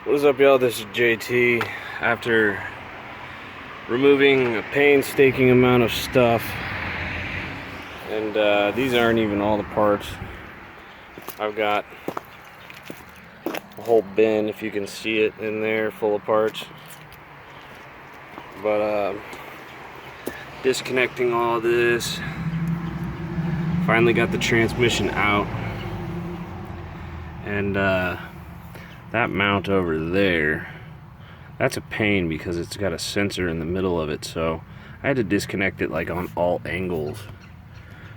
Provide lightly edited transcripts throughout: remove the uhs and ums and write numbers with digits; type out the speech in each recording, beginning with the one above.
What is up, y'all? This is JT. After removing a painstaking amount of stuff, and these aren't even all the parts. I've got a whole bin, if you can see it, in there full of parts. But disconnecting all this, finally got the transmission out, and that mount over there, that's a pain because it's got a sensor in the middle of it, so I had to disconnect it like on all angles.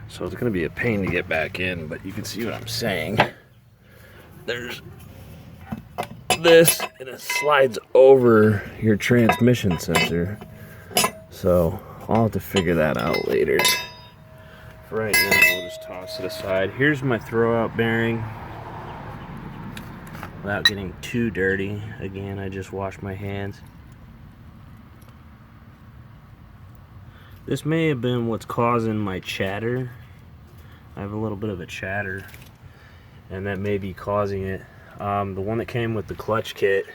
So it's gonna be a pain to get back in, but you can see what I'm saying. There's this, and it slides over your transmission sensor. So I'll have to figure that out later. For right now, we'll just toss it aside. Here's my throwout bearing. Without getting too dirty, again, I just washed my hands. This may have been what's causing my chatter. I have a little bit of a chatter, and that may be causing it. The one that came with the clutch kit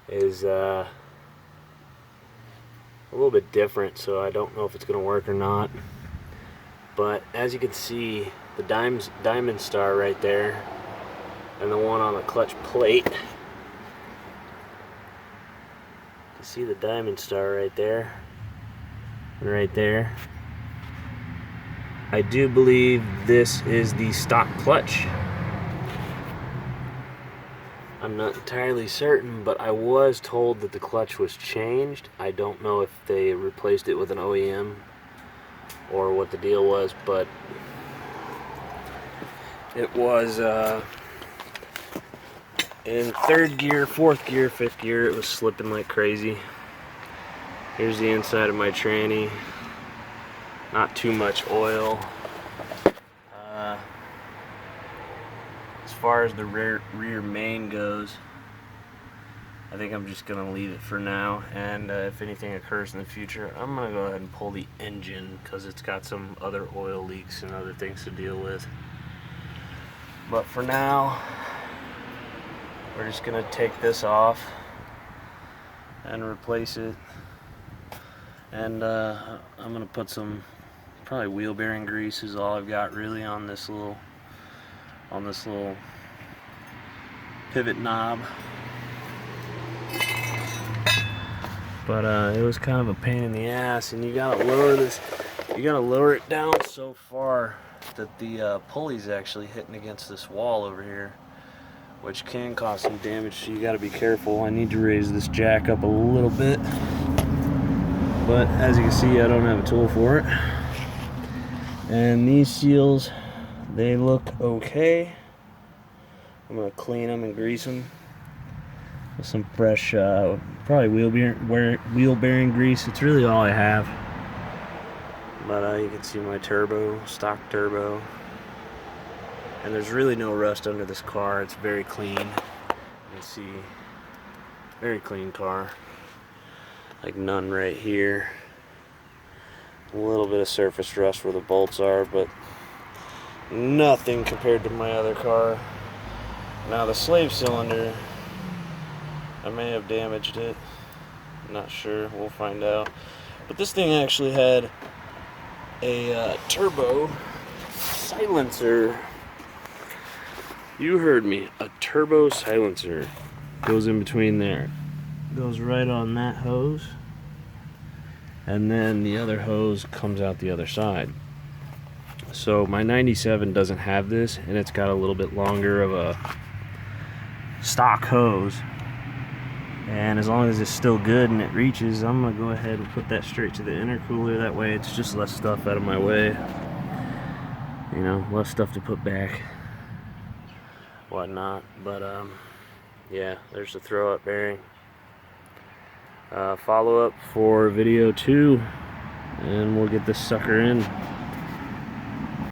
is a little bit different, so I don't know if it's going to work or not. But as you can see, the diamond star right there, and the one on the clutch plate. You see the diamond star right there, and right there. I do believe this is the stock clutch. I'm not entirely certain, but I was told that the clutch was changed. I don't know if they replaced it with an OEM or what the deal was, but it was in third gear, fourth gear, fifth gear, it was slipping like crazy. Here's the inside of my tranny. Not too much oil. As far as the rear main goes, I think I'm just gonna leave it for now, and if anything occurs in the future, I'm gonna go ahead and pull the engine because it's got some other oil leaks and other things to deal with. But for now, we're just gonna take this off and replace it, and I'm gonna put some probably wheel bearing grease is all I've got really on this little pivot knob. But it was kind of a pain in the ass, and you gotta lower it down so far that the pulley's actually hitting against this wall over here, which can cause some damage, so you got to be careful. I need to raise this jack up a little bit, but as you can see, I don't have a tool for it. And these seals, they look okay. I'm going to clean them and grease them with some fresh, probably wheel bearing grease. It's really all I have. But you can see my turbo, stock turbo. And there's really no rust under this car. It's very clean. You can see, very clean car. Like none right here. A little bit of surface rust where the bolts are, but nothing compared to my other car. Now the slave cylinder, I may have damaged it. I'm not sure. We'll find out. But this thing actually had a turbo silencer. You heard me, a turbo silencer goes in between there. Goes right on that hose, and then the other hose comes out the other side. So my 97 doesn't have this, and it's got a little bit longer of a stock hose. And as long as it's still good and it reaches, I'm gonna go ahead and put that straight to the intercooler. That way it's just less stuff out of my way. You know, less stuff to put back. Whatnot, but yeah, there's the throw-up bearing. Follow up for video 2, and we'll get this sucker in.